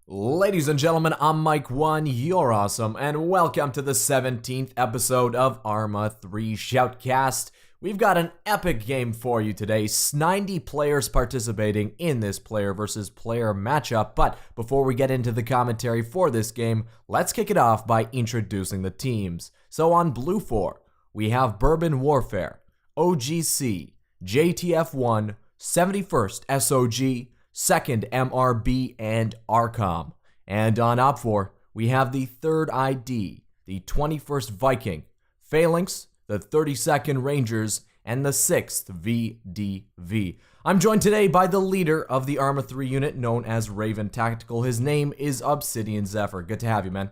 Ladies and gentlemen, I'm MicOne, you're awesome, and welcome to the 17th episode of ARMA 3 ShoutCast. We've got an epic game for you today, 90 players participating in this player versus player matchup, but before we get into the commentary for this game, let's kick it off by introducing the teams. So on Blue 4, we have Bourbon Warfare, OGC, JTF1, 71st SOG, 2nd MRB, and ARCOM. And on Op 4, we have the 3rd ID, the 21st Viking, Phalanx, the 32nd Rangers, and the 6th VDV. I'm joined today by the leader of the ARMA 3 unit known as Raven Tactical. His name is ObsidianZephyr. Good to have you, man.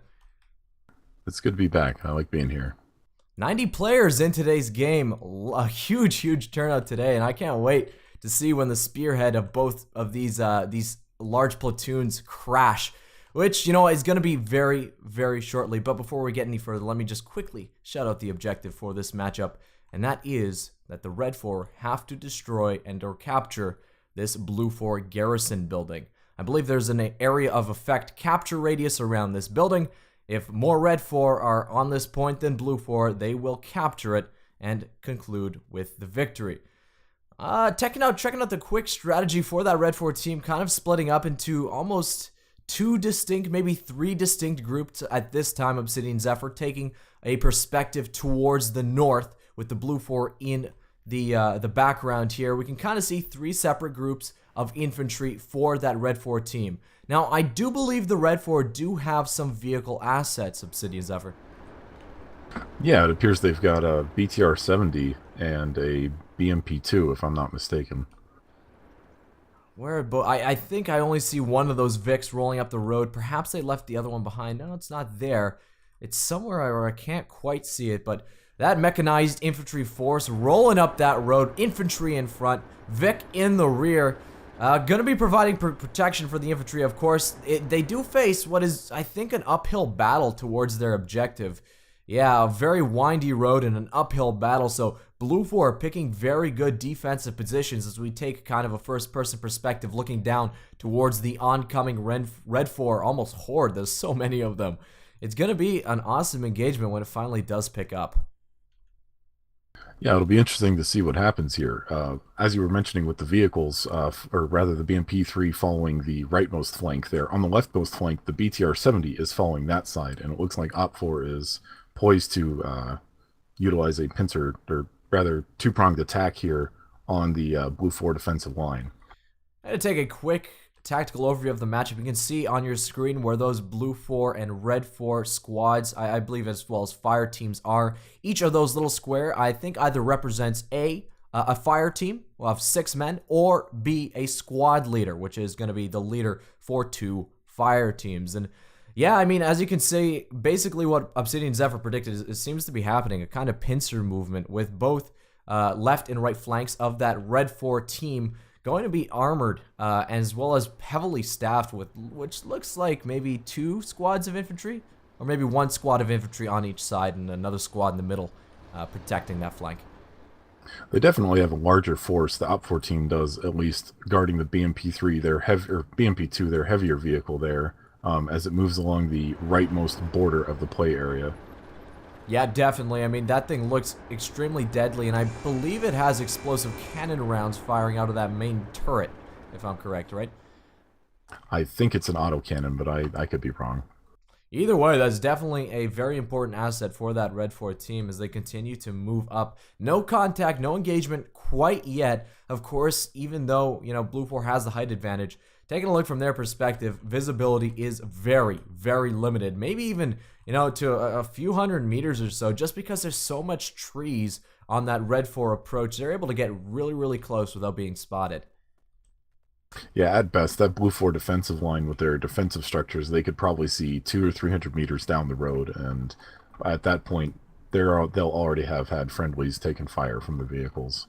It's good to be back. I like being here. 90 players in today's game. A huge turnout today, and I can't wait to see when the spearhead of both of these large platoons crash, which, you know, is going to be very shortly. But before we get any further, let me just quickly shout out the objective for this matchup, and that is that the Red 4 have to destroy and or capture this Blue 4 garrison building. I believe there's an area of effect capture radius around this building. If more Red 4 are on this point than Blue 4, they will capture it and conclude with the victory. Checking out the quick strategy for that Red 4 team, kind of splitting up into almost 2 distinct, maybe 3 distinct groups at this time. ObsidianZephyr taking a perspective towards the north with the Blue 4 in the background here. We can kind of see 3 separate groups of infantry for that Red 4 team. Now, I do believe the Red 4 do have some vehicle assets, ObsidianZephyr. Yeah, it appears they've got a BTR-70 and a BMP-2, if I'm not mistaken. I think I only see one of those Vics rolling up the road. Perhaps they left the other one behind. No, it's not there. It's somewhere where I can't quite see it, but that mechanized infantry force rolling up that road, infantry in front, Vic in the rear. Gonna be providing protection for the infantry, of course. They do face what is, I think, an uphill battle towards their objective. Yeah, a very windy road and an uphill battle, so Blue 4 picking very good defensive positions as we take kind of a first-person perspective looking down towards the oncoming Red 4, almost horde. There's so many of them. It's going to be an awesome engagement when it finally does pick up. Yeah, it'll be interesting to see what happens here. As you were mentioning with the vehicles, or rather the BMP-3 following the rightmost flank there. On the leftmost flank, the BTR-70 is following that side, and it looks like Op 4 is poised to utilize a pincer, or rather two-pronged attack here on the Blue 4 defensive line. I'm going to take a quick tactical overview of the matchup. You can see on your screen where those Blue 4 and Red 4 squads, I believe as well as fire teams are. Each of those little square, I think, either represents A, a fire team of 6 men, or B, a squad leader, which is going to be the leader for 2 fire teams. And yeah, I mean, as you can see, basically what ObsidianZephyr predicted it seems to be happening, a kind of pincer movement with both left and right flanks of that Red 4 team going to be armored as well as heavily staffed with, which looks like maybe 2 squads of infantry, or maybe 1 squad of infantry on each side and another squad in the middle protecting that flank. They definitely have a larger force. The Op 4 team does, at least guarding the BMP-3, or BMP-2, their heavier vehicle there. As it moves along the rightmost border of the play area. Yeah, definitely. I mean, that thing looks extremely deadly, and I believe it has explosive cannon rounds firing out of that main turret, if I'm correct, right? I think it's an autocannon, but I could be wrong. Either way, that's definitely a very important asset for that Red 4 team as they continue to move up. No contact, no engagement quite yet. Of course, even though, you know, Blue 4 has the height advantage, taking a look from their perspective, visibility is very limited. Maybe even, you know, to a few hundred meters or so, just because there's so much trees on that Red 4 approach. They're able to get really close without being spotted. Yeah, at best, that Blue 4 defensive line with their defensive structures, they could probably see 200 or 300 meters down the road, and at that point, they'll already have had friendlies taking fire from the vehicles.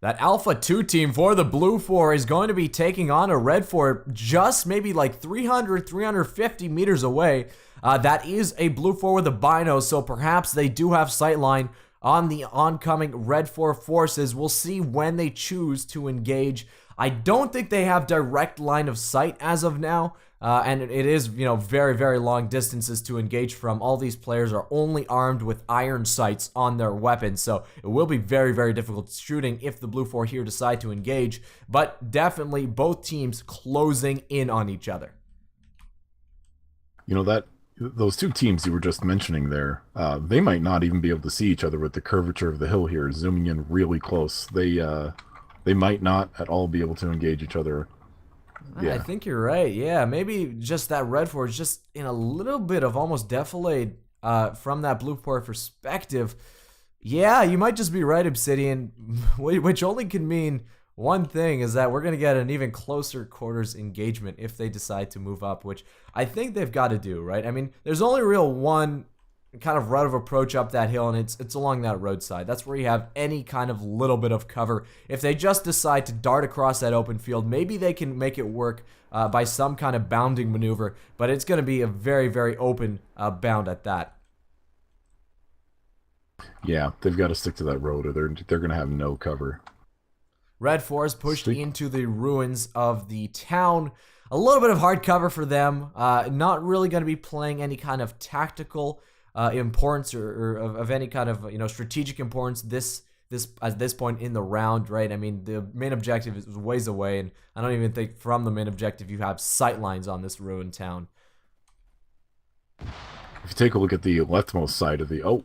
That Alpha 2 team for the Blue 4 is going to be taking on a Red 4 just maybe like 300, 350 meters away. That is a Blue 4 with a bino, so perhaps they do have sightline on the oncoming Red 4 forces. We'll see when they choose to engage. I don't think they have direct line of sight as of now. And it is, you know, very, very long distances to engage from. All these players are only armed with iron sights on their weapons, so it will be very, very difficult shooting if the Blue 4 here decide to engage, but definitely both teams closing in on each other. You know, those two teams you were just mentioning there, they might not even be able to see each other with the curvature of the hill here, zooming in really close. They might not at all be able to engage each other. Yeah. I think you're right. Yeah, maybe just that red 4 is just in a little bit of almost defilade from that blue 4 perspective. Yeah, you might just be right, Obsidian, which only can mean one thing, is that we're going to get an even closer quarters engagement if they decide to move up, which I think they've got to do, right? I mean, there's only real one kind of route of approach up that hill, and it's along that roadside. That's where you have any kind of little bit of cover. If they just decide to dart across that open field, maybe they can make it work by some kind of bounding maneuver, but it's going to be a very, very open bound at that. Yeah, they've got to stick to that road, or they're going to have no cover. Red 4 is pushed into the ruins of the town. A little bit of hard cover for them. Not really going to be playing any kind of tactical importance or of any kind of, you know, strategic importance at this point in the round, right? I mean, the main objective is ways away, and I don't even think from the main objective you have sight lines on this ruined town. If you take a look at the leftmost side of the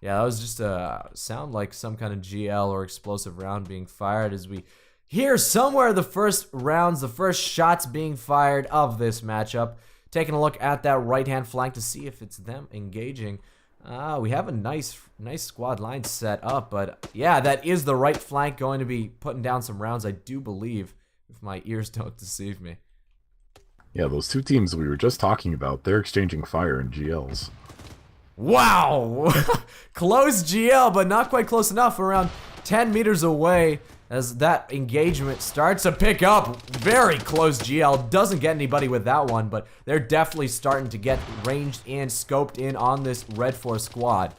yeah, that was just a sound like some kind of GL or explosive round being fired as we hear somewhere the first shots being fired of this matchup. Taking a look at that right-hand flank to see if it's them engaging. We have a nice squad line set up, but yeah, that is the right flank going to be putting down some rounds, I do believe, if my ears don't deceive me. Yeah, those two teams we were just talking about, they're exchanging fire in GLs. Wow! Close GL, but not quite close enough, around 10 meters away. As that engagement starts to pick up. Very close GL. Doesn't get anybody with that one, but they're definitely starting to get ranged in, scoped in on this Red 4 squad.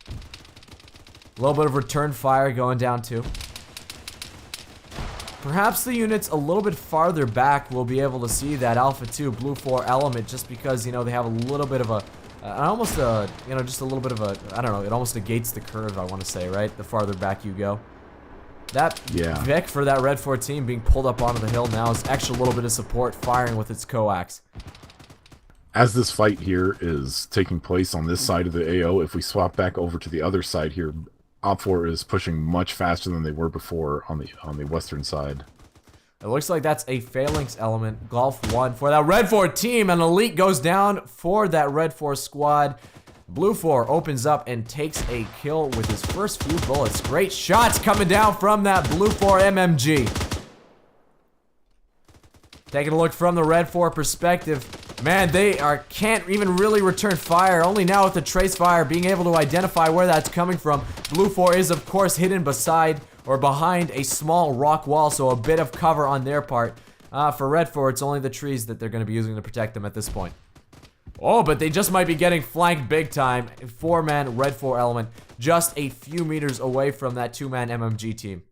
A little bit of return fire going down too. Perhaps the units a little bit farther back will be able to see that Alpha 2 Blue 4 element, just because, you know, they have a little bit of a almost a, you know, just a little bit of a, I don't know, it almost negates the curve, I want to say, right? The farther back you go. That Vic for that Red 4 team being pulled up onto the hill now is extra little bit of support firing with its coax. As this fight here is taking place on this side of the AO, if we swap back over to the other side here, Op4 is pushing much faster than they were before on the western side. It looks like that's a Phalanx element, Golf 1 for that Red 4 team. An elite goes down for that Red 4 squad. Blue 4 opens up and takes a kill with his first few bullets. Great shots coming down from that Blue 4 MMG. Taking a look from the Red 4 perspective. Man, they can't even really return fire. Only now with the trace fire being able to identify where that's coming from. Blue 4 is, of course, hidden beside or behind a small rock wall, so a bit of cover on their part. For Red 4, it's only the trees that they're going to be using to protect them at this point. Oh, but they just might be getting flanked big time. 4-man Red 4 element, just a few meters away from that 2-man MMG team.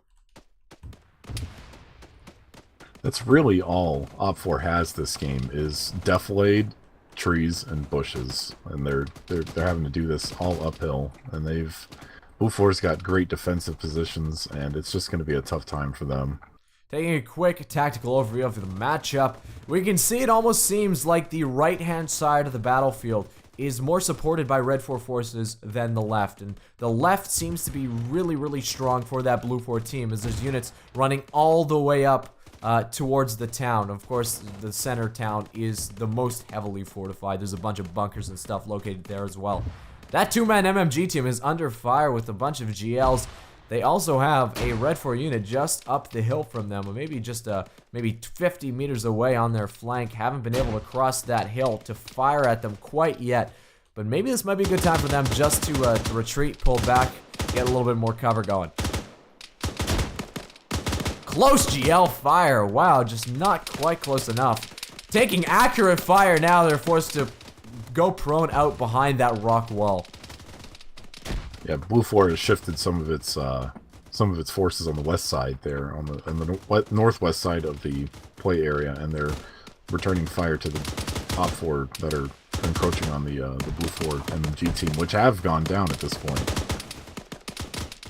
That's really all Op4 has this game is defilade, trees, and bushes, and they're having to do this all uphill. And Blue 4's got great defensive positions, and it's just going to be a tough time for them. Taking a quick tactical overview of the matchup, we can see it almost seems like the right-hand side of the battlefield is more supported by Red 4 forces than the left. And the left seems to be really, really strong for that Blue 4 team, as there's units running all the way up towards the town. Of course, the center town is the most heavily fortified. There's a bunch of bunkers and stuff located there as well. That 2-man MMG team is under fire with a bunch of GLs. They also have a Red 4 unit just up the hill from them, or maybe just maybe 50 meters away on their flank. Haven't been able to cross that hill to fire at them quite yet, but maybe this might be a good time for them just to retreat, pull back, get a little bit more cover going. Close GL fire. Wow, just not quite close enough. Taking accurate fire now, they're forced to go prone out behind that rock wall. Yeah, Blue 4 has shifted some of its forces on the west side there, on the northwest side of the play area, and they're returning fire to the top 4 that are encroaching on the blue 4 MMG team, which have gone down at this point.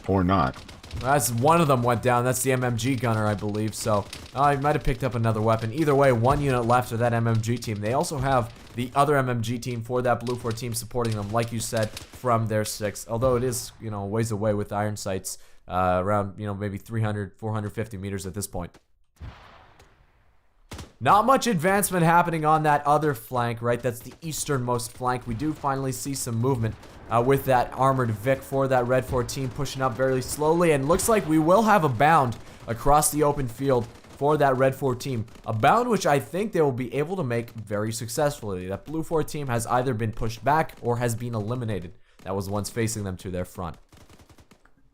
Or not. That's one of them went down. That's the MMG gunner, I believe. So he might have picked up another weapon. Either way, 1 unit left of that MMG team. They also have the other MMG team for that blue 4 team supporting them, like you said, from their 6. Although it is, you know, ways away with iron sights, around, you know, maybe 300, 450 meters at this point. Not much advancement happening on that other flank, right? That's the easternmost flank. We do finally see some movement with that armored Vic for that Red 4 team pushing up very slowly. And looks like we will have a bound across the open field for that Red 4 team. A bound which I think they will be able to make very successfully. That Blue 4 team has either been pushed back or has been eliminated. That was the ones facing them to their front.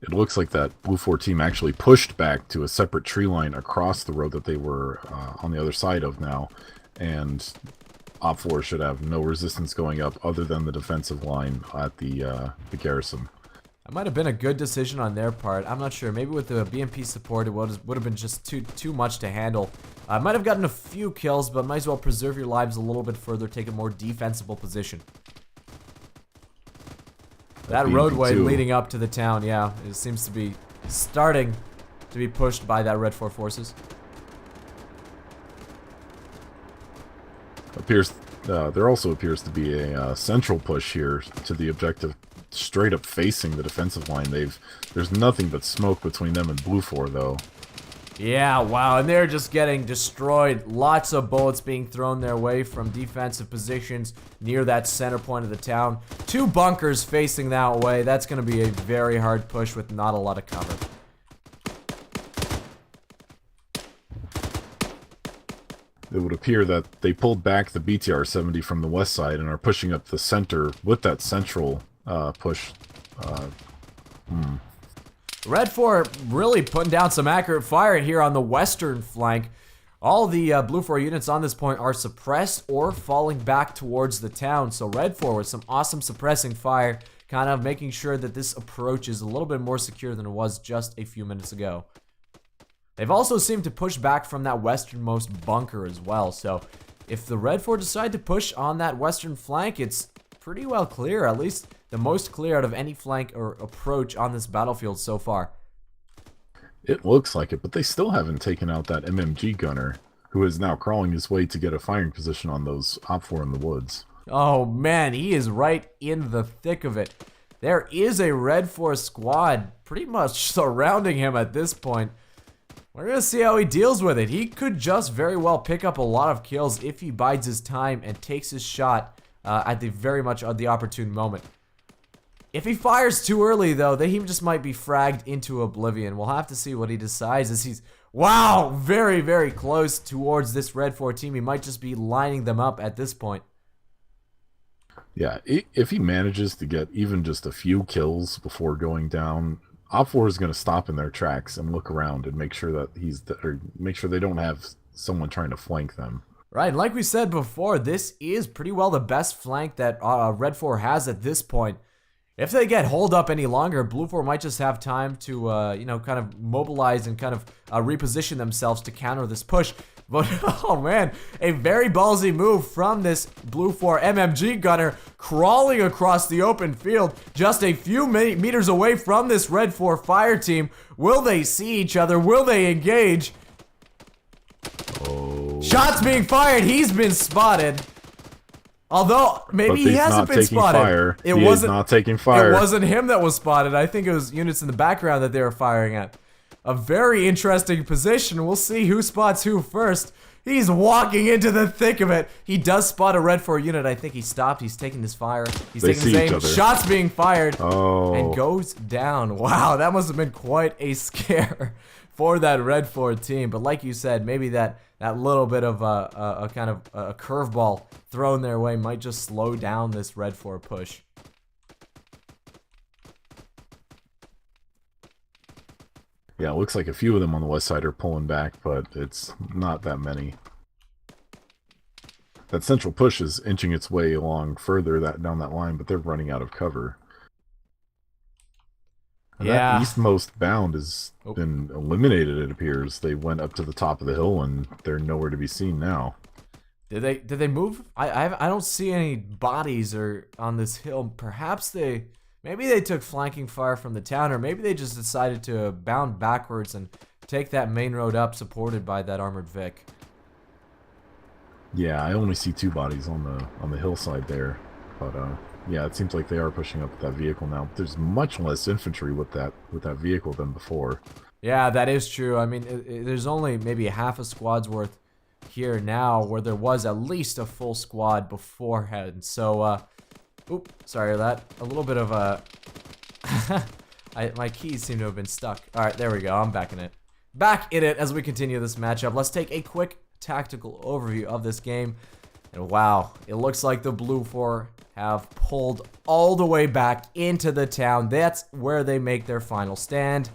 It looks like that Blue 4 team actually pushed back to a separate tree line across the road that they were on the other side of now. And Op 4 should have no resistance going up other than the defensive line at the garrison. That might have been a good decision on their part. I'm not sure. Maybe with the BMP support, it would have been just too much to handle. Might have gotten a few kills, but might as well preserve your lives a little bit further, take a more defensible position. That roadway leading up to the town, yeah, it seems to be starting to be pushed by that Red 4 forces. There also appears to be a central push here to the objective, straight up facing the defensive line. There's nothing but smoke between them and Blue 4, though. Yeah, wow, and they're just getting destroyed. Lots of bullets being thrown their way from defensive positions near that center point of the town. 2 bunkers facing that way. That's going to be a very hard push with not a lot of cover. It would appear that they pulled back the BTR-70 from the west side and are pushing up the center with that central push. Red 4 really putting down some accurate fire here on the western flank. All the Blue 4 units on this point are suppressed or falling back towards the town. So Red 4 with some awesome suppressing fire, kind of making sure that this approach is a little bit more secure than it was just a few minutes ago. They've also seemed to push back from that westernmost bunker as well. So if the Red 4 decide to push on that western flank, it's pretty well clear, at least the most clear out of any flank or approach on this battlefield so far. It looks like it, but they still haven't taken out that MMG gunner, who is now crawling his way to get a firing position on those Op 4 in the woods. Oh man, he is right in the thick of it. There is a Red 4 squad pretty much surrounding him at this point. We're going to see how he deals with it. He could just very well pick up a lot of kills if he bides his time and takes his shot at the very much the opportune moment. If he fires too early, though, then he just might be fragged into oblivion. We'll have to see what he decides as he's, wow, very, very close towards this Red 4 team. He might just be lining them up at this point. Yeah, if he manages to get even just a few kills before going down, Op 4 is going to stop in their tracks and look around and make sure that make sure they don't have someone trying to flank them. Right, and like we said before, this is pretty well the best flank that Red 4 has at this point. If they get holed up any longer, Blue 4 might just have time to, you know, kind of mobilize and kind of reposition themselves to counter this push. But, oh man, a very ballsy move from this Blue 4 MMG gunner crawling across the open field just a few meters away from this Red 4 fire team. Will they see each other? Will they engage? Oh. Shots being fired. He's been spotted. Although, maybe he hasn't been spotted. He is not taking fire. It wasn't him that was spotted. I think it was units in the background that they were firing at. A very interesting position. We'll see who spots who first. He's walking into the thick of it. He does spot a Red 4 unit. I think he stopped. He's taking his fire. He's taking his aim. Shots being fired. Oh. And goes down. Wow, that must have been quite a scare for that Red 4 team. But like you said, maybe that little bit of a kind of a curveball thrown their way might just slow down this Red 4 push. Yeah, it looks like a few of them on the west side are pulling back, but it's not that many. That central push is inching its way along further down that line, but they're running out of cover. And that eastmost bound has been eliminated, it appears. They went up to the top of the hill, and they're nowhere to be seen now. Did they move? I don't see any bodies or on this hill. Perhaps maybe they took flanking fire from the town, or maybe they just decided to bound backwards and take that main road up, supported by that armored Vic. Yeah, I only see 2 bodies on the hillside there, but yeah, it seems like they are pushing up that vehicle now. There's much less infantry with that vehicle than before. Yeah, that is true. I mean, there's only maybe half a squad's worth here now, where there was at least a full squad beforehand. So, oop, sorry that. A little bit of a... my keys seem to have been stuck. Alright, there we go. I'm back in it. Back in it as we continue this matchup. Let's take a quick tactical overview of this game. And wow, it looks like the Blue 4 have pulled all the way back into the town. That's where they make their final stand.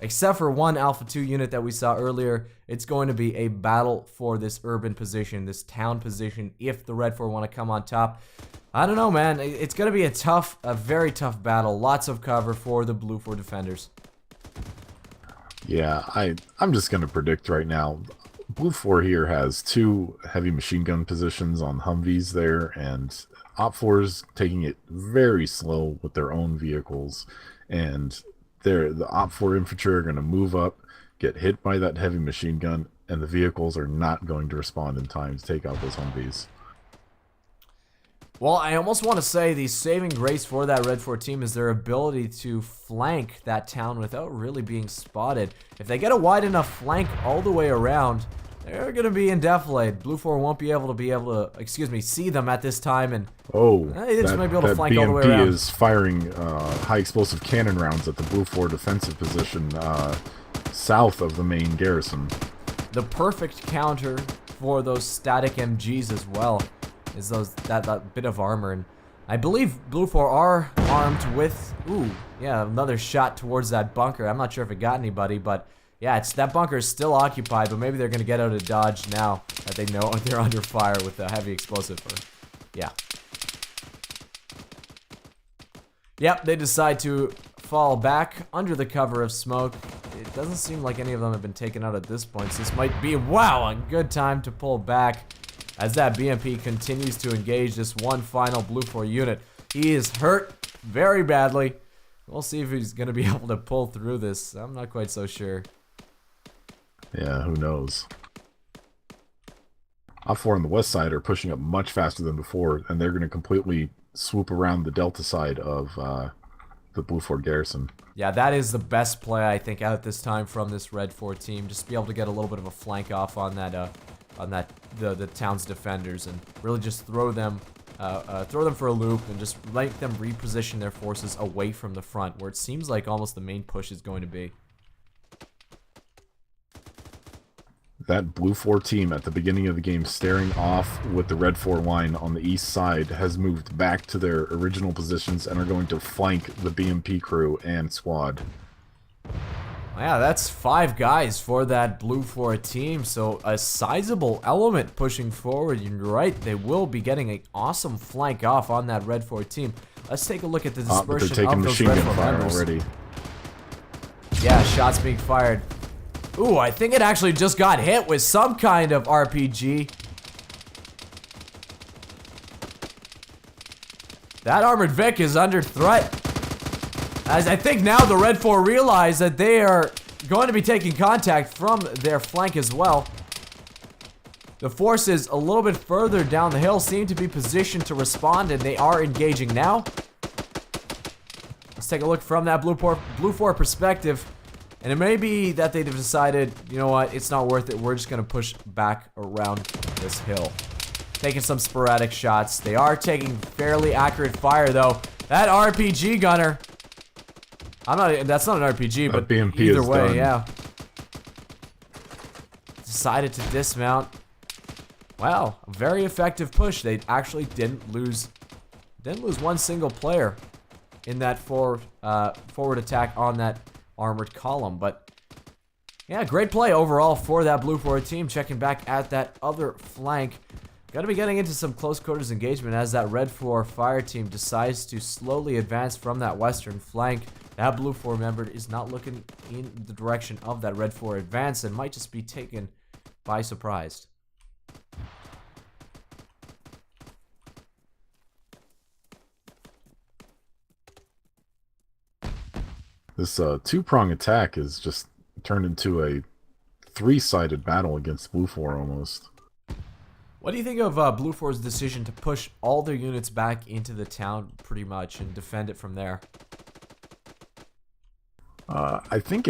Except for one Alpha 2 unit that we saw earlier, it's going to be a battle for this urban position, this town position, if the Red 4 want to come on top. I don't know, man. It's going to be a very tough battle. Lots of cover for the Blue 4 defenders. Yeah, I'm just going to predict right now. Blue 4 here has 2 heavy machine gun positions on Humvees there, and Op 4's taking it very slow with their own vehicles, and the Op 4 infantry are going to move up, get hit by that heavy machine gun, and the vehicles are not going to respond in time to take out those Humvees. Well, I almost want to say the saving grace for that Red 4 team is their ability to flank that town without really being spotted. If they get a wide enough flank all the way around, they're going to be in defilade. Blue 4 won't be able to, see them at this time, and they just might be able to flank all the way around. BMP is firing high explosive cannon rounds at the Blue 4 defensive position south of the main garrison. The perfect counter for those static MGs as well is that bit of armor, and I believe Blue 4 are armed with another shot towards that bunker. I'm not sure if it got anybody, but yeah, that bunker is still occupied, but maybe they're gonna get out of dodge now that they know they're under fire with the heavy explosive. Yep, they decide to fall back under the cover of smoke. It doesn't seem like any of them have been taken out at this point, so this might be, a good time to pull back as that BMP continues to engage this one final Blue 4 unit. He is hurt very badly. We'll see if he's going to be able to pull through this. I'm not quite so sure. Yeah, who knows? Op 4 on the west side are pushing up much faster than before, and they're going to completely swoop around the delta side of the Blue 4 garrison. Yeah, that is the best play, I think, out this time from this Red 4 team. Just be able to get a little bit of a flank off on the town's defenders, and really just throw them for a loop and just let them reposition their forces away from the front, where it seems like almost the main push is going to be. That Blue 4 team at the beginning of the game staring off with the Red 4 line on the east side has moved back to their original positions and are going to flank the BMP crew and squad. Yeah, that's 5 guys for that Blue 4 team, so a sizable element pushing forward. You're right, they will be getting an awesome flank off on that Red 4 team. Let's take a look at the dispersion of those Red 4 members. Already. Yeah, shots being fired. Ooh, I think it actually just got hit with some kind of RPG. That armored Vic is under threat, as I think now the Red 4 realize that they are going to be taking contact from their flank as well. The forces a little bit further down the hill seem to be positioned to respond, and they are engaging now. Let's take a look from that Blue 4 perspective. And it may be that they've decided, you know what, it's not worth it. We're just going to push back around this hill. Taking some sporadic shots. They are taking fairly accurate fire, though. That RPG gunner. That's not an RPG, but BMP either way, done. yeah. Decided to dismount. Wow, a very effective push. They actually didn't lose one single player in that forward attack on that armored column. But yeah, great play overall for that Blue 4 team. Checking back at that other flank. Gotta be getting into some close quarters engagement as that Red 4 fire team decides to slowly advance from that western flank. That Blue 4 member is not looking in the direction of that Red 4 advance and might just be taken by surprise. This two-prong attack is just turned into a three-sided battle against Blue 4 almost. What do you think of Blue 4's decision to push all their units back into the town pretty much and defend it from there? I think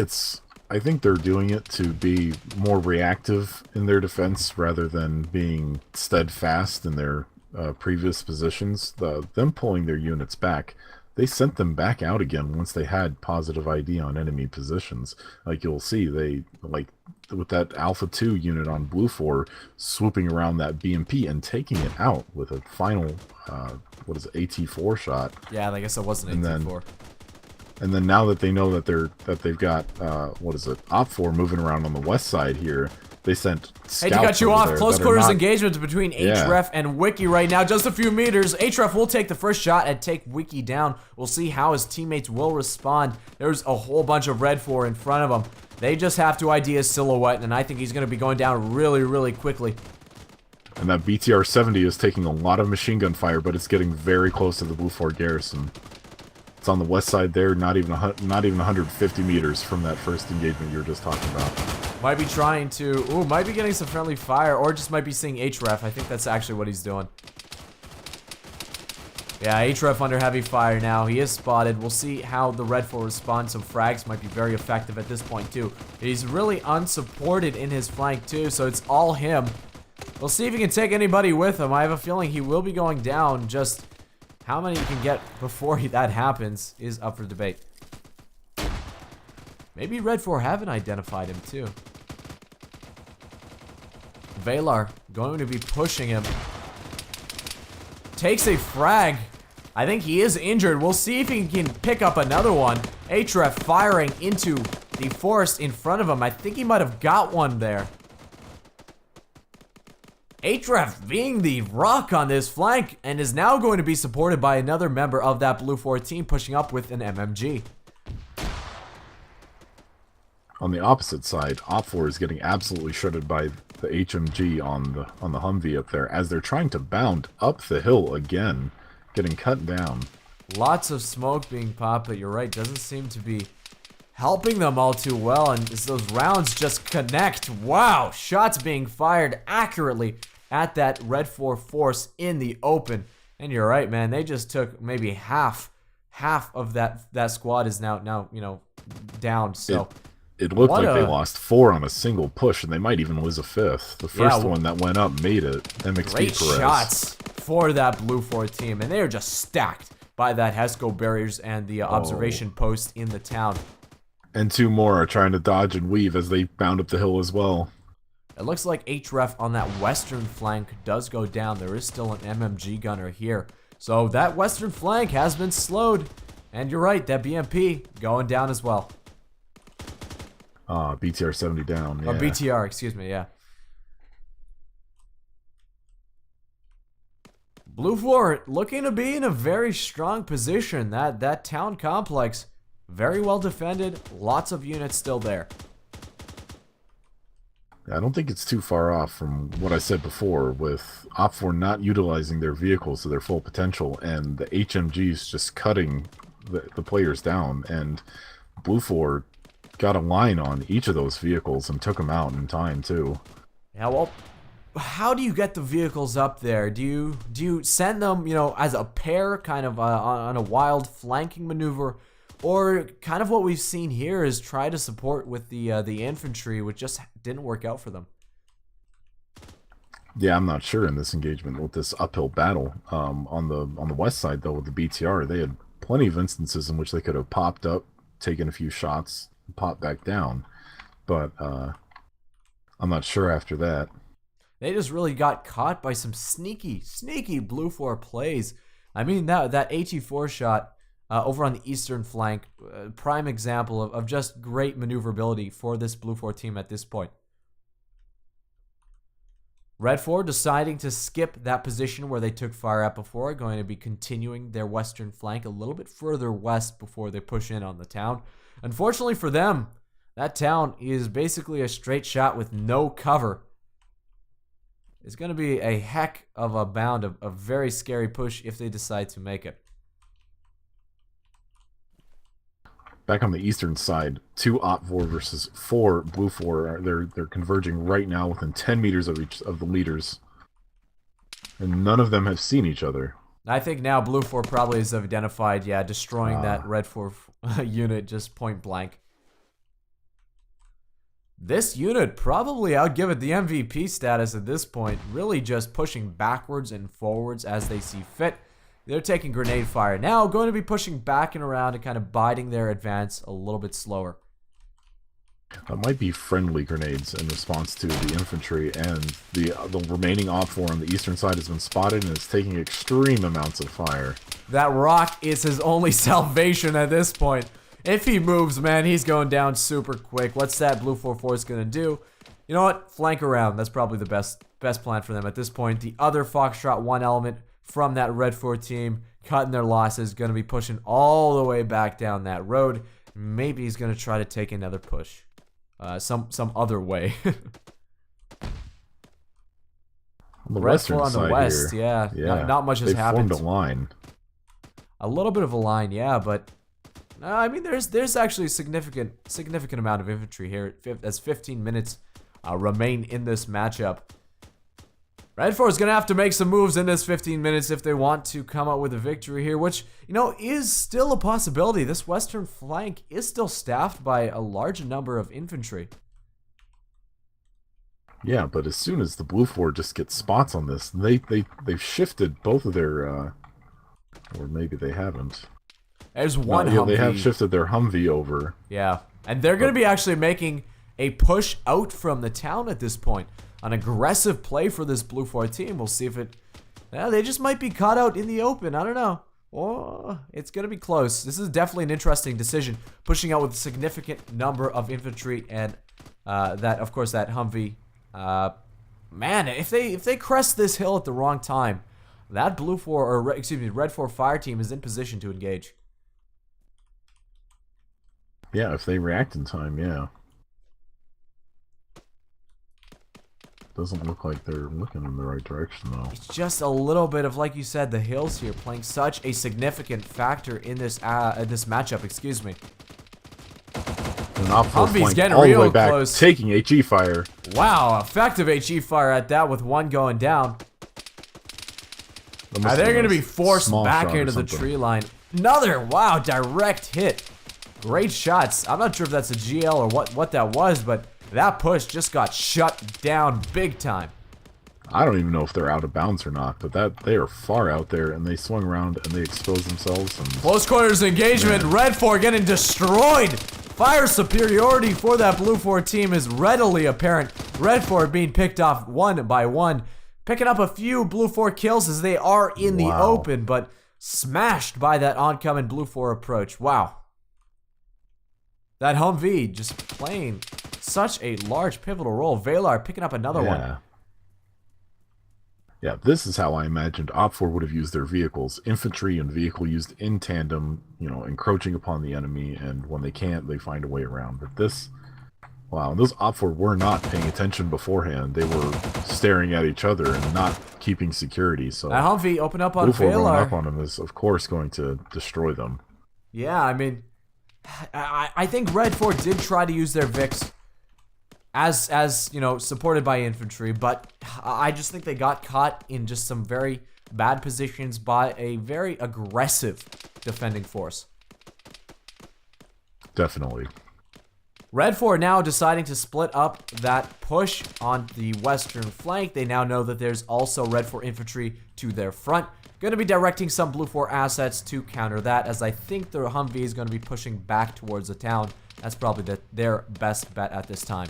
they're doing it to be more reactive in their defense rather than being steadfast in their previous positions. Them pulling their units back, they sent them back out again once they had positive ID on enemy positions. Like you'll see, they with that Alpha 2 unit on Blue 4 swooping around that BMP and taking it out with a final what is it, AT4 shot. Yeah, I guess it wasn't AT4. And then now that they know that they've got what is it, Op4 moving around on the west side here, they sent scouts. Hey, to cut you off, close quarters engagement between Href and Wiki right now, just a few meters. Href will take the first shot and take Wiki down. We'll see how his teammates will respond. There's a whole bunch of Red 4 in front of him. They just have to ID his silhouette, and I think he's going to be going down really, really quickly. And that BTR-70 is taking a lot of machine gun fire, but it's getting very close to the Blue 4 garrison. It's on the west side there, not even 150 meters from that first engagement you were just talking about. Might be trying to, might be getting some friendly fire, or just might be seeing Href. I think that's actually what he's doing. Yeah, Href under heavy fire now. He is spotted. We'll see how the Red 4 responds. Some frags might be very effective at this point too. He's really unsupported in his flank too, so it's all him. We'll see if he can take anybody with him. I have a feeling he will be going down. Just how many he can get before that happens is up for debate. Maybe Red 4 haven't identified him too. Valar going to be pushing him. Takes a frag. I think he is injured. We'll see if he can pick up another one. Href firing into the forest in front of him. I think he might have got one there. Href being the rock on this flank and is now going to be supported by another member of that Blue 4 team pushing up with an MMG. On the opposite side, Op4 is getting absolutely shredded by the HMG on the Humvee up there as they're trying to bound up the hill again, getting cut down. Lots of smoke being popped, but you're right, doesn't seem to be helping them all too well, and as those rounds just connect, wow, shots being fired accurately at that Red 4 force in the open. And you're right, man, they just took maybe half of that squad is now you know, down. So it looked like they lost 4 on a single push, and they might even lose a 5th. The first one that went up made it. MXP great Perez. Shots for that Blue 4 team, and they are just stacked by that HESCO barriers and the observation post in the town. And 2 more are trying to dodge and weave as they bound up the hill as well. It looks like Href on that western flank does go down. There is still an MMG gunner here. So that western flank has been slowed. And you're right, that BMP going down as well. BTR-70 down. Yeah. Or BTR, excuse me, yeah. Blue 4 looking to be in a very strong position. That town complex, very well defended. Lots of units still there. I don't think it's too far off from what I said before, with Op4 not utilizing their vehicles to their full potential and the HMGs just cutting the players down. And Blue 4 got a line on each of those vehicles and took them out in time too. Yeah, well, how do you get the vehicles up there? Do you send them, you know, as a pair, kind of on a wild flanking maneuver, or kind of what we've seen here is try to support with the infantry, which just didn't work out for them? Yeah, I'm not sure in this engagement with this uphill battle. On the west side though, with the BTR, they had plenty of instances in which they could have popped up, taken a few shots, and popped back down. But I'm not sure after that. They just really got caught by some sneaky Blue 4 plays. I mean, that AT4 shot over on the eastern flank, prime example of just great maneuverability for this Blue 4 team at this point. Red 4 deciding to skip that position where they took fire at before, going to be continuing their western flank a little bit further west before they push in on the town. Unfortunately for them, that town is basically a straight shot with no cover. It's going to be a heck of a bound, a very scary push if they decide to make it. Back on the eastern side, 2 Op 4 versus 4 Blue 4. They're converging right now within 10 meters of each of the leaders. And none of them have seen each other. I think now Blue 4 probably has identified, yeah, destroying that Red 4 unit just point blank. This unit probably, I'll give it the MVP status at this point. Really just pushing backwards and forwards as they see fit. They're taking grenade fire now, going to be pushing back and around and kind of biding their advance a little bit slower. That might be friendly grenades in response to the infantry, and the remaining Op 4 on the eastern side has been spotted and is taking extreme amounts of fire. That rock is his only salvation at this point. If he moves, man, he's going down super quick. What's that Blue 4-4 going to do? You know what? Flank around. That's probably the best plan for them at this point. The other Foxtrot 1 element from that Red 4 team, cutting their losses, going to be pushing all the way back down that road. Maybe he's going to try to take another push. Some other way. On the Red western 4 on the side west, here, yeah. Not much has happened. They formed a line. A little bit of a line, yeah, but I mean, there's actually a significant amount of infantry here. As 15 minutes remain in this matchup. Red 4 is going to have to make some moves in this 15 minutes if they want to come out with a victory here, which, you know, is still a possibility. This western flank is still staffed by a large number of infantry. Yeah, but as soon as the Blue 4 just gets spots on this, they've shifted both of their, or maybe they haven't. There's one Humvee. Yeah, they have shifted their Humvee over. Yeah, and they're going to be actually making a push out from the town at this point. An aggressive play for this Blue 4 team. We'll see if it... Yeah, they just might be caught out in the open. I don't know. Oh, it's going to be close. This is definitely an interesting decision. Pushing out with a significant number of infantry and that, of course, that Humvee. Man, if they crest this hill at the wrong time, that Blue 4, or excuse me, Red 4 fire team is in position to engage. Yeah, if they react in time, yeah. Doesn't look like they're looking in the right direction, though. It's just a little bit of, like you said, the hills here playing such a significant factor in this matchup. Excuse me. Humvee's getting all the way back, close. Taking HE fire. Wow, effective HE fire at that with one going down. They're going to be forced back into the tree line. Another, wow, direct hit. Great shots. I'm not sure if that's a GL or what that was, but that push just got shut down big time. I don't even know if they're out of bounds or not, but they are far out there, and they swung around and they exposed themselves. And close quarters engagement. Man. Red 4 getting destroyed. Fire superiority for that Blue 4 team is readily apparent. Red 4 being picked off one by one. Picking up a few Blue 4 kills as they are in the open, but smashed by that oncoming Blue 4 approach. Wow. That Humvee just playing such a large pivotal role. Valar picking up another one. Yeah, this is how I imagined Op 4 would have used their vehicles. Infantry and vehicle used in tandem, you know, encroaching upon the enemy, and when they can't, they find a way around. But this, wow, those Op 4 were not paying attention beforehand. They were staring at each other and not keeping security. So that Humvee open up on Blue 4 Valar. going up on him is, of course, going to destroy them. Yeah, I mean, I think Red 4 did try to use their Vix as you know, supported by infantry, but I just think they got caught in just some very bad positions by a very aggressive defending force. Definitely. Red 4 now deciding to split up that push on the western flank. They now know that there's also Red 4 infantry to their front. Going to be directing some Blue 4 assets to counter that, as I think the Humvee is going to be pushing back towards the town. That's probably their best bet at this time.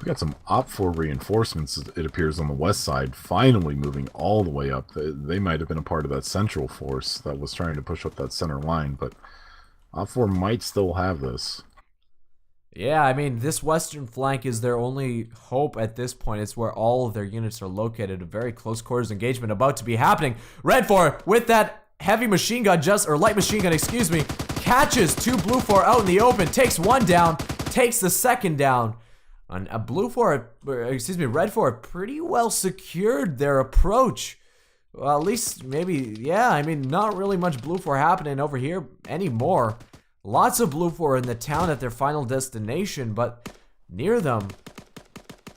We got some Op 4 reinforcements, it appears, on the west side, finally moving all the way up. They might have been a part of that central force that was trying to push up that center line, but Op 4 might still have this. Yeah, I mean, this western flank is their only hope at this point. It's where all of their units are located. A very close quarters engagement about to be happening. Red 4 with that heavy machine gun, or light machine gun, excuse me, catches two Blue 4 out in the open, takes one down, takes the second down. And a Red 4 pretty well secured their approach. Well, at least maybe, yeah, I mean, not really much Blue 4 happening over here anymore. Lots of Blue 4 in the town at their final destination, but near them,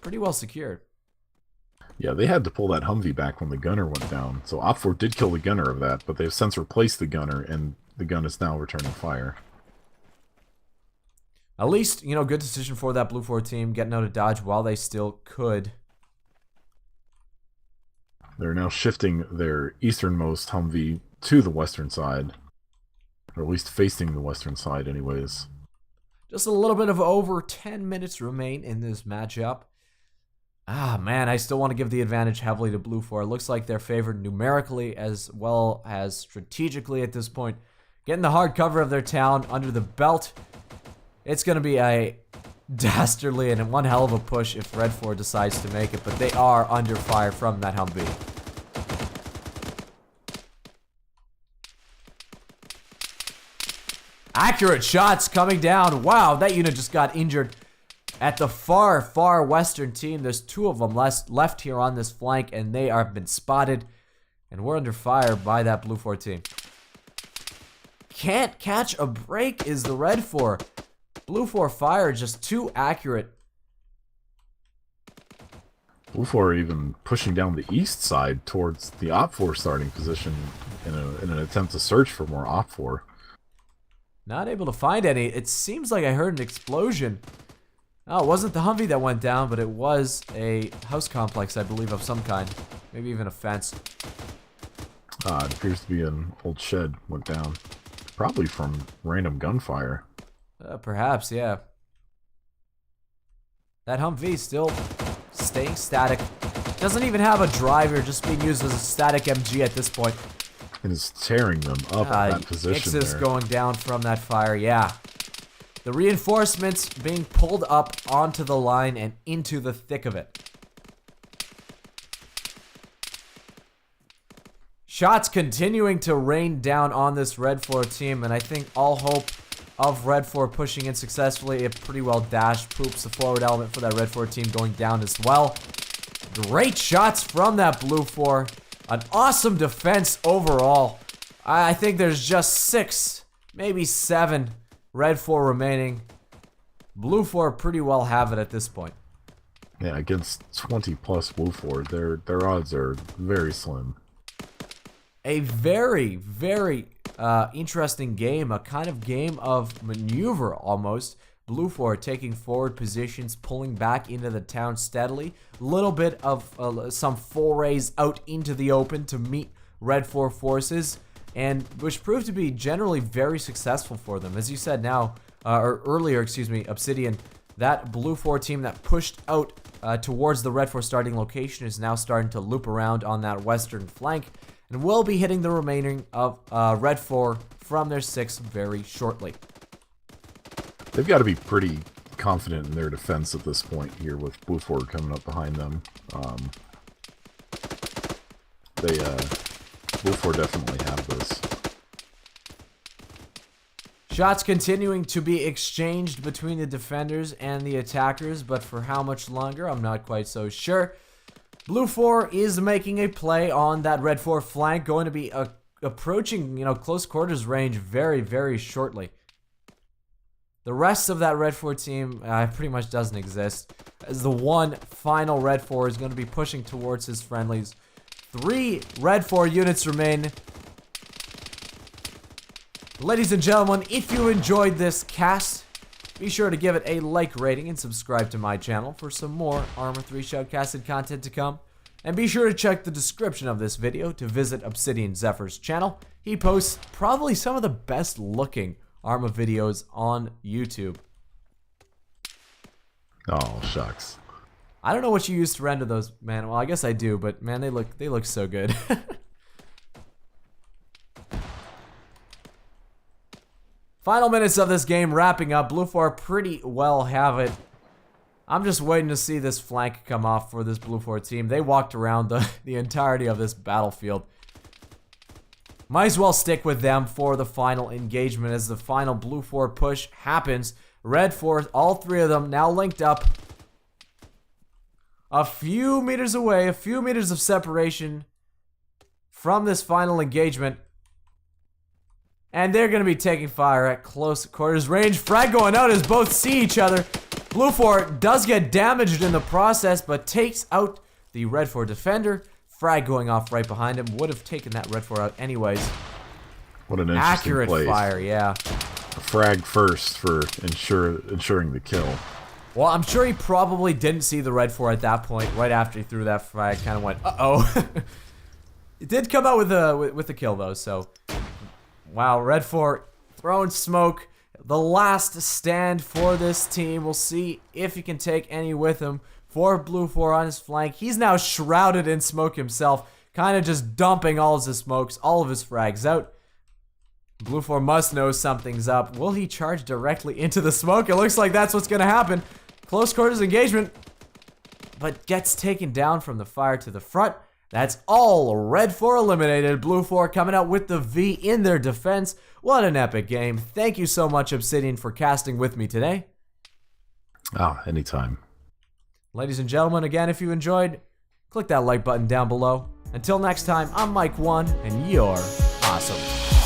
pretty well secured. Yeah, they had to pull that Humvee back when the gunner went down. So Op4 did kill the gunner of that, but they've since replaced the gunner, and the gun is now returning fire. At least, you know, good decision for that Blue 4 team, getting out of dodge while they still could. They're now shifting their easternmost Humvee to the western side. Or at least facing the western side anyways. Just a little bit of over 10 minutes remain in this matchup. Ah, man, I still want to give the advantage heavily to Blue 4. It looks like they're favored numerically as well as strategically at this point. Getting the hard cover of their town under the belt. It's going to be a dastardly and one hell of a push if Red 4 decides to make it, but they are under fire from that Humvee. Accurate shots coming down. Wow, that unit just got injured at the far, far western team. There's two of them left here on this flank, and they have been spotted, and we're under fire by that Blue 4 team. Can't catch a break is the Red 4. Blue 4 fire just too accurate. Blue 4 even pushing down the east side towards the Op4 starting position in an attempt to search for more Op4. Not able to find any. It seems like I heard an explosion. Oh, it wasn't the Humvee that went down, but it was a house complex, I believe, of some kind. Maybe even a fence. It appears to be an old shed went down. Probably from random gunfire. Perhaps, yeah. That Humvee still staying static. Doesn't even have a driver, just being used as a static MG at this point. And is tearing them up at that position Ixis there. going down from that fire, yeah. The reinforcements being pulled up onto the line and into the thick of it. Shots continuing to rain down on this Red 4 team, and I think all hope of Red 4 pushing in successfully. It pretty well dashed poops the forward element for that Red 4 team going down as well. Great shots from that Blue 4. An awesome defense overall. I think there's just 6, maybe 7 Red 4 remaining. Blue 4 pretty well have it at this point. Yeah, against 20 plus Blue 4, their odds are very slim. A very, very interesting game. A kind of game of maneuver almost. Blue 4 taking forward positions, pulling back into the town steadily. A little bit of some forays out into the open to meet Red 4 forces, and which proved to be generally very successful for them. As you said now, or earlier, excuse me, Obsidian, that Blue 4 team that pushed out towards the Red 4 starting location is now starting to loop around on that western flank, and will be hitting the remaining of Red 4 from their 6 very shortly. They've got to be pretty confident in their defense at this point here with Blue 4 coming up behind them. Blue 4 definitely have this. Shots continuing to be exchanged between the defenders and the attackers, but for how much longer, I'm not quite so sure. Blue 4 is making a play on that Red 4 flank, going to be approaching, close quarters range very, very shortly. The rest of that Red 4 team pretty much doesn't exist, as the one final Red 4 is going to be pushing towards his friendlies. 3 Red 4 units remain. Ladies and gentlemen, if you enjoyed this cast, be sure to give it a like rating and subscribe to my channel for some more Arma 3 Shoutcasted content to come. And be sure to check the description of this video to visit ObsidianZephyr's channel. He posts probably some of the best looking Arma videos on YouTube. Oh, shucks. I don't know what you use to render those, man. Well, I guess I do, but man, they look so good. Final minutes of this game wrapping up. Blue 4 pretty well have it. I'm just waiting to see this flank come off for this Blue 4 team. They walked around the entirety of this battlefield. Might as well stick with them for the final engagement as the final Blue 4 push happens. Red 4, all 3 of them now linked up. A few meters away, a few meters of separation from this final engagement. And they're going to be taking fire at close quarters range. Frag going out as both see each other. Blue 4 does get damaged in the process, but takes out the Red 4 defender. Frag going off right behind him. Would have taken that Red 4 out anyways. What an interesting Accurate play. fire, yeah. A frag first for ensuring the kill. Well, I'm sure he probably didn't see the Red 4 at that point. Right after he threw that frag, kind of went, uh-oh. It did come out with a kill, though, so... Wow, Red 4 throwing smoke. The last stand for this team. We'll see if he can take any with him. For Blue 4 on his flank. He's now shrouded in smoke himself. Kind of just dumping all of his smokes, all of his frags out. Blue 4 must know something's up. Will he charge directly into the smoke? It looks like that's what's going to happen. Close quarters engagement. But gets taken down from the fire to the front. That's all. Red 4 eliminated. Blue 4 coming out with the V in their defense. What an epic game. Thank you so much, Obsidian, for casting with me today. Anytime. Ladies and gentlemen, again, if you enjoyed, click that like button down below. Until next time, I'm MicOne, and you're awesome.